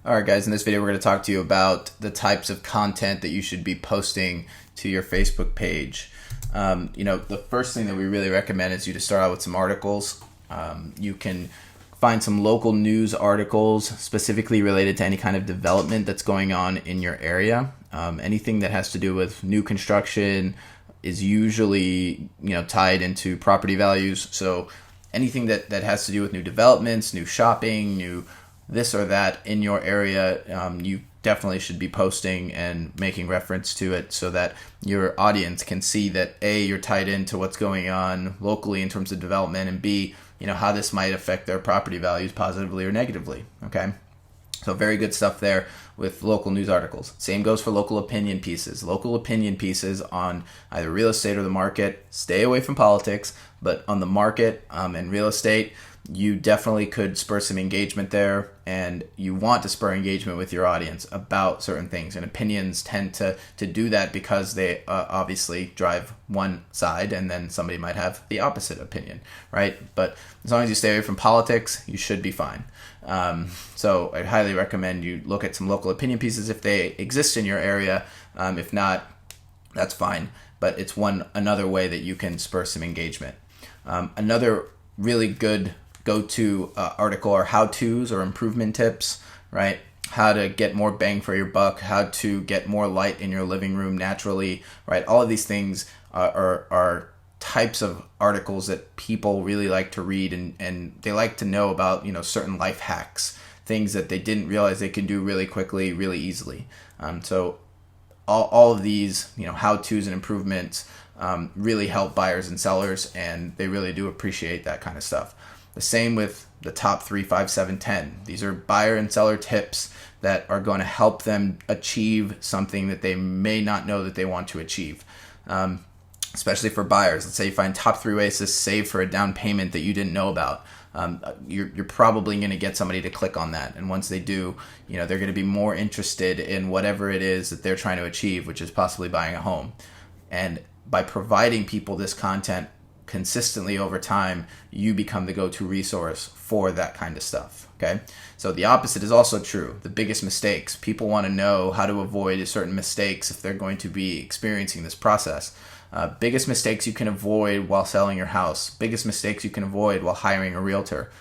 All right, guys, in this video, we're going to talk to you about the types of content that you should be posting to your Facebook page. The first thing that we really recommend is you to start out with some articles. You can find some local news articles specifically related to any kind of development that's going on in your area. Anything that has to do with new construction is usually, tied into property values. So anything that has to do with new developments, new shopping, new this or that in your area, you definitely should be posting and making reference to it so that your audience can see that A, you're tied into what's going on locally in terms of development, and B, how this might affect their property values positively or negatively. Okay. So very good stuff there with local news articles. Same goes for local opinion pieces. Local opinion pieces on either real estate or the market. Stay away from politics, but on the market and real estate, you definitely could spur some engagement there, and you want to spur engagement with your audience about certain things. And opinions tend to do that because they obviously drive one side, and then somebody might have the opposite opinion, right? But as long as you stay away from politics, you should be fine. So I highly recommend you look at some local opinion pieces if they exist in your area. If not, that's fine. But it's another way that you can spur some engagement. Another really good go-to article are how-tos or improvement tips, right? How to get more bang for your buck, how to get more light in your living room naturally, right? All of these things are types of articles that people really like to read, and they like to know about, certain life hacks, things that they didn't realize they could do really quickly, really easily. So all of these, how-tos and improvements really help buyers and sellers, and they really do appreciate that kind of stuff. The same with the top 3, 5, 7, 10. These are buyer and seller tips that are going to help them achieve something that they may not know that they want to achieve. Especially for buyers. Let's say you find top 3 ways to save for a down payment that you didn't know about. You're probably going to get somebody to click on that. And once they do, they're going to be more interested in whatever it is that they're trying to achieve, which is possibly buying a home. And by providing people this content consistently over time, you become the go-to resource for that kind of stuff. Okay. So the opposite is also true. The biggest mistakes. People want to know how to avoid certain mistakes if they're going to be experiencing this process. Biggest mistakes you can avoid while selling your house. Biggest mistakes you can avoid while hiring a realtor.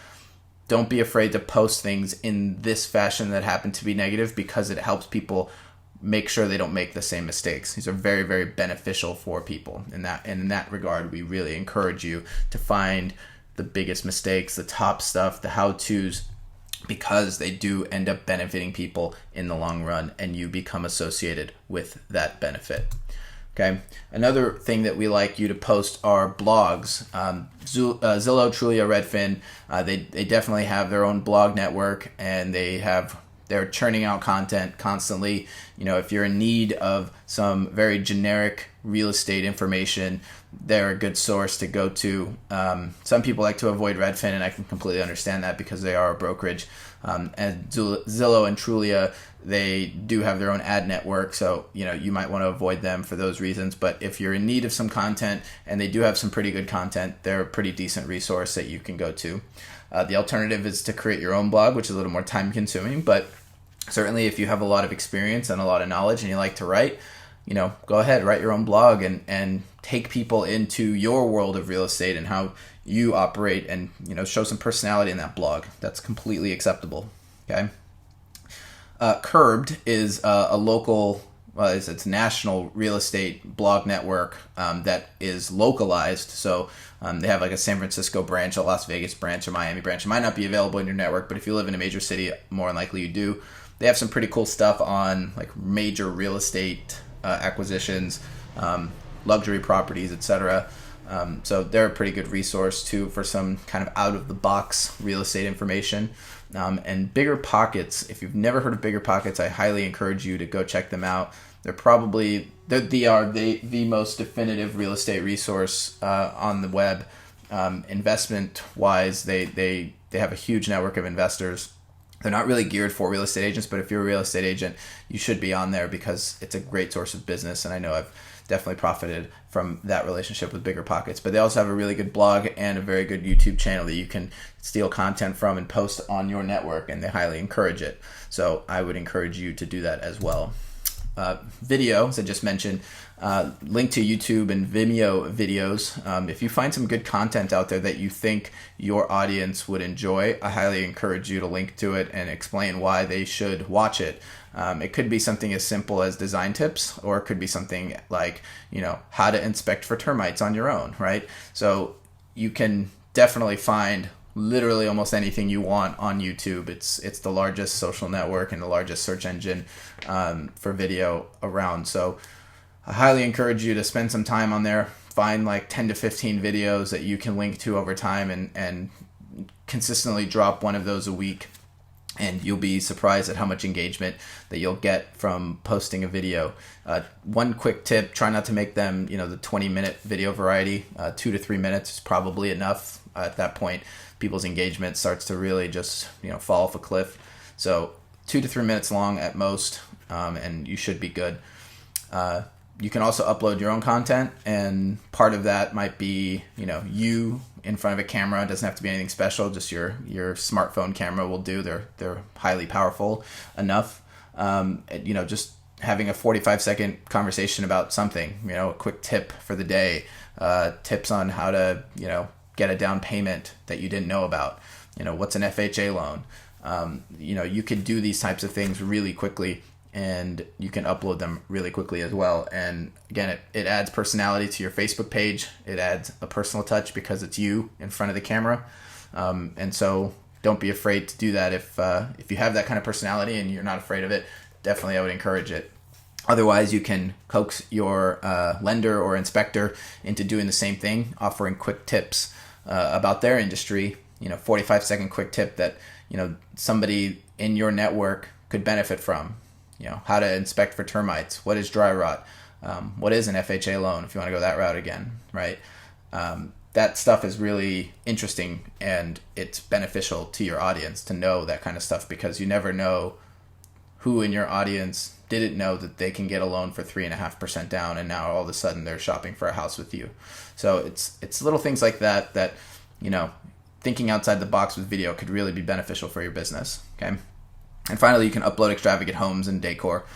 Don't be afraid to post things in this fashion that happen to be negative, because it helps people make sure they don't make the same mistakes. These are very, very beneficial for people. And in that regard, we really encourage you to find the biggest mistakes, the top stuff, the how-tos, because they do end up benefiting people in the long run, and you become associated with that benefit. Okay. Another thing that we like you to post are blogs. Zillow, Trulia, Redfin, they definitely have their own blog network, and they're churning out content constantly. If you're in need of some very generic real estate information, they're a good source to go to. Some people like to avoid Redfin, and I can completely understand that because they are a brokerage. And Zillow and Trulia, they do have their own ad network, so you might want to avoid them for those reasons. But if you're in need of some content, and they do have some pretty good content, they're a pretty decent resource that you can go to. The alternative is to create your own blog, which is a little more time consuming, but certainly if you have a lot of experience and a lot of knowledge and you like to write, go ahead, write your own blog and take people into your world of real estate and how you operate, and show some personality in that blog. That's completely acceptable. Okay. Curbed is a local, it's national real estate blog network that is localized. So they have like a San Francisco branch, a Las Vegas branch, a Miami branch. It might not be available in your network, but if you live in a major city, more than likely you do. They have some pretty cool stuff on like major real estate acquisitions, luxury properties, etc. So they're a pretty good resource too for some kind of out-of-the-box real estate information. And Bigger Pockets, if you've never heard of Bigger Pockets, I highly encourage you to go check them out. They are the most definitive real estate resource on the web. Investment-wise, they have a huge network of investors. They're not really geared for real estate agents, but if you're a real estate agent, you should be on there because it's a great source of business. And I know I've definitely profited from that relationship with Bigger Pockets. But they also have a really good blog and a very good YouTube channel that you can steal content from and post on your network, and they highly encourage it. So I would encourage you to do that as well. Video, as I just mentioned, link to YouTube and Vimeo videos. If you find some good content out there that you think your audience would enjoy, I highly encourage you to link to it and explain why they should watch it. It could be something as simple as design tips, or it could be something like, how to inspect for termites on your own, right? So you can definitely find literally almost anything you want on YouTube. It's the largest social network and the largest search engine for video around. So I highly encourage you to spend some time on there. Find like 10 to 15 videos that you can link to over time, and consistently drop one of those a week. And you'll be surprised at how much engagement that you'll get from posting a video. One quick tip, try not to make them, the 20-minute video variety. 2 to 3 minutes is probably enough. At that point, people's engagement starts to really just, fall off a cliff. So 2 to 3 minutes long at most, and you should be good. You can also upload your own content, and part of that might be, you in front of a camera. It doesn't have to be anything special. Just your smartphone camera will do. They're highly powerful enough. Just having a 45-second conversation about something, a quick tip for the day, tips on how to, get a down payment that you didn't know about, what's an FHA loan. You could do these types of things really quickly, and you can upload them really quickly as well. And again, it adds personality to your Facebook page. It adds a personal touch because it's you in front of the camera. And so don't be afraid to do that. If you have that kind of personality and you're not afraid of it, definitely I would encourage it. Otherwise, you can coax your lender or inspector into doing the same thing, offering quick tips about their industry. 45-second quick tip that, somebody in your network could benefit from. How to inspect for termites. What is dry rot? What is an FHA loan, if you want to go that route again, right? That stuff is really interesting, and it's beneficial to your audience to know that kind of stuff, because you never know who in your audience didn't know that they can get a loan for 3.5% down, and now all of a sudden they're shopping for a house with you. So it's little things like that, thinking outside the box with video could really be beneficial for your business, okay? And finally, you can upload extravagant homes and decor.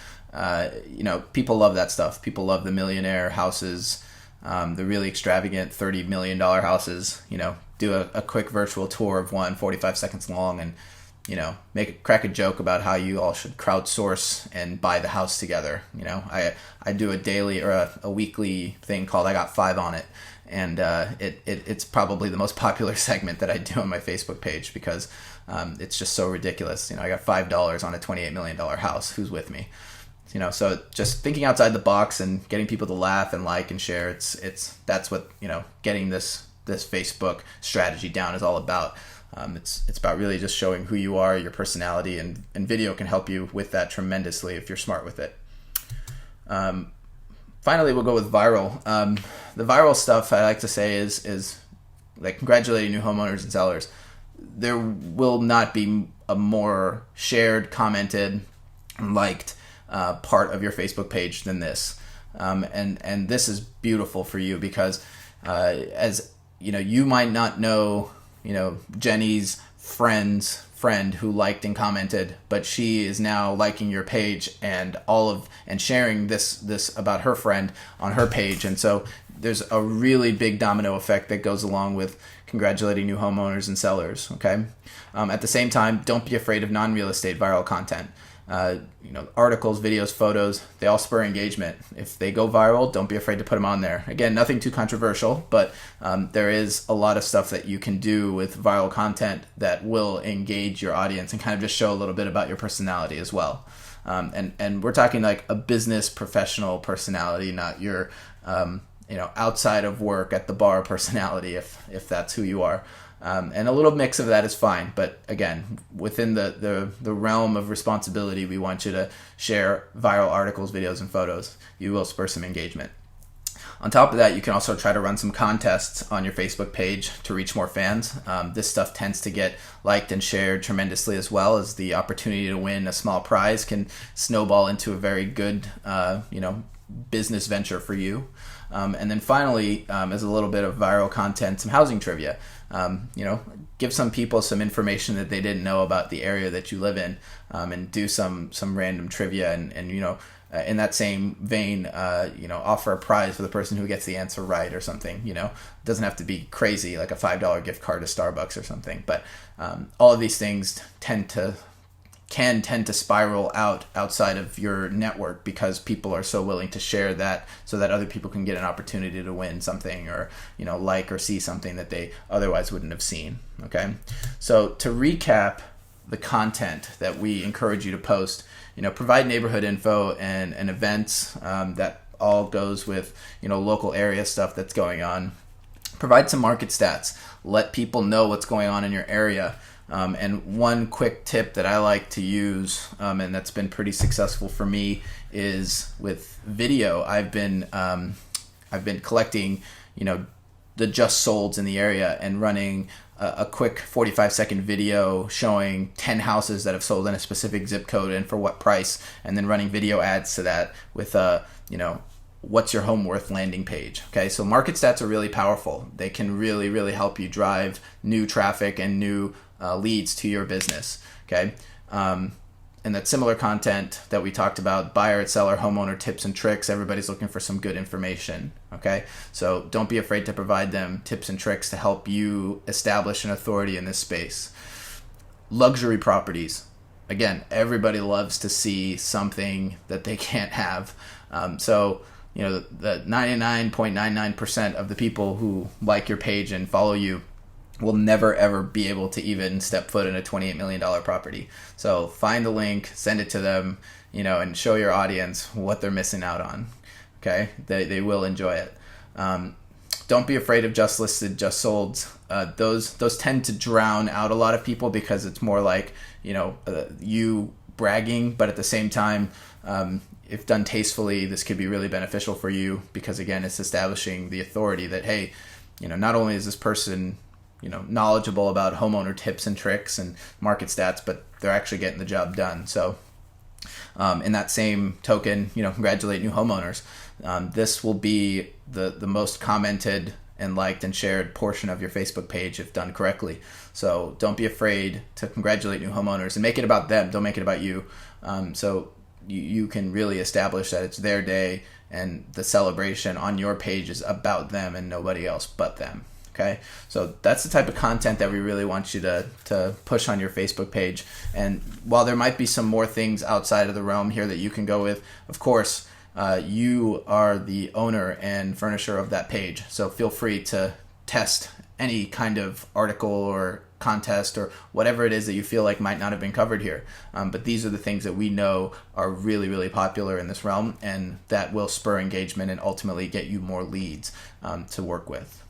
People love that stuff. People love the millionaire houses, the really extravagant $30 million houses. Do a quick virtual tour of one, 45 seconds long, and crack a joke about how you all should crowdsource and buy the house together. I do a daily or a weekly thing called I Got 5 on It. And it's probably the most popular segment that I do on my Facebook page, because it's just so ridiculous. I got $5 on a $28 million house. Who's with me? So just thinking outside the box and getting people to laugh and like and share. That's what getting this Facebook strategy down is all about. It's about really just showing who you are, your personality, and video can help you with that tremendously if you're smart with it. Finally, we'll go with viral. The viral stuff I like to say is like congratulating new homeowners and sellers. There will not be a more shared, commented, and liked part of your Facebook page than this. And this is beautiful for you because as you might not know, Jenny's friend who liked and commented, but she is now liking your page and sharing this about her friend on her page. And so there's a really big domino effect that goes along with congratulating new homeowners and sellers. Okay. At the same time, don't be afraid of non-real estate viral content. Articles, videos, photos, they all spur engagement. If they go viral, don't be afraid to put them on there. Again, nothing too controversial, but there is a lot of stuff that you can do with viral content that will engage your audience and kind of just show a little bit about your personality as well. And we're talking like a business professional personality, not your outside of work at the bar personality, if that's who you are. And a little mix of that is fine, but again, within the realm of responsibility, we want you to share viral articles, videos, and photos. You will spur some engagement. On top of that, you can also try to run some contests on your Facebook page to reach more fans. This stuff tends to get liked and shared tremendously, as well as the opportunity to win a small prize can snowball into a very good, business venture for you. And then finally, as a little bit of viral content, some housing trivia. Give some people some information that they didn't know about the area that you live in, and do some random trivia, and in that same vein, offer a prize for the person who gets the answer right or something. It doesn't have to be crazy, like a $5 gift card to Starbucks or something. But all of these things can tend to spiral outside of your network, because people are so willing to share that so that other people can get an opportunity to win something, or like or see something that they otherwise wouldn't have seen. Okay, so to recap the content that we encourage you to post, provide neighborhood info and events, that all goes with local area stuff that's going on. Provide some market stats, let people know what's going on in your area. And one quick tip that I like to use, and that's been pretty successful for me, is with video. I've been collecting, the just solds in the area and running a quick 45-second video showing 10 houses that have sold in a specific zip code and for what price, and then running video ads to that with what's your home worth landing page. Okay, so market stats are really powerful. They can really, really help you drive new traffic and new leads to your business. Okay, and that similar content that we talked about, buyer, seller, homeowner tips and tricks. Everybody's looking for some good information. Okay, so don't be afraid to provide them tips and tricks to help you establish an authority in this space. Luxury properties. Again, everybody loves to see something that they can't have. So the 99.99% of the people who like your page and follow you will never ever be able to even step foot in a $28 million property. So find the link, send it to them, and show your audience what they're missing out on. Okay, they will enjoy it. Don't be afraid of just listed, just sold. Those tend to drown out a lot of people, because it's more like you bragging, but at the same time, if done tastefully, this could be really beneficial for you, because again, it's establishing the authority that, hey, not only is this person knowledgeable about homeowner tips and tricks and market stats, but they're actually getting the job done. So in that same token, congratulate new homeowners. This will be the most commented and liked and shared portion of your Facebook page if done correctly. So don't be afraid to congratulate new homeowners and make it about them. Don't make it about you. So you can really establish that it's their day, and the celebration on your page is about them and nobody else but them. Okay, so that's the type of content that we really want you to push on your Facebook page. And while there might be some more things outside of the realm here that you can go with, of course, you are the owner and furnisher of that page. So feel free to test any kind of article or contest or whatever it is that you feel like might not have been covered here. But these are the things that we know are really, really popular in this realm, and that will spur engagement and ultimately get you more leads to work with.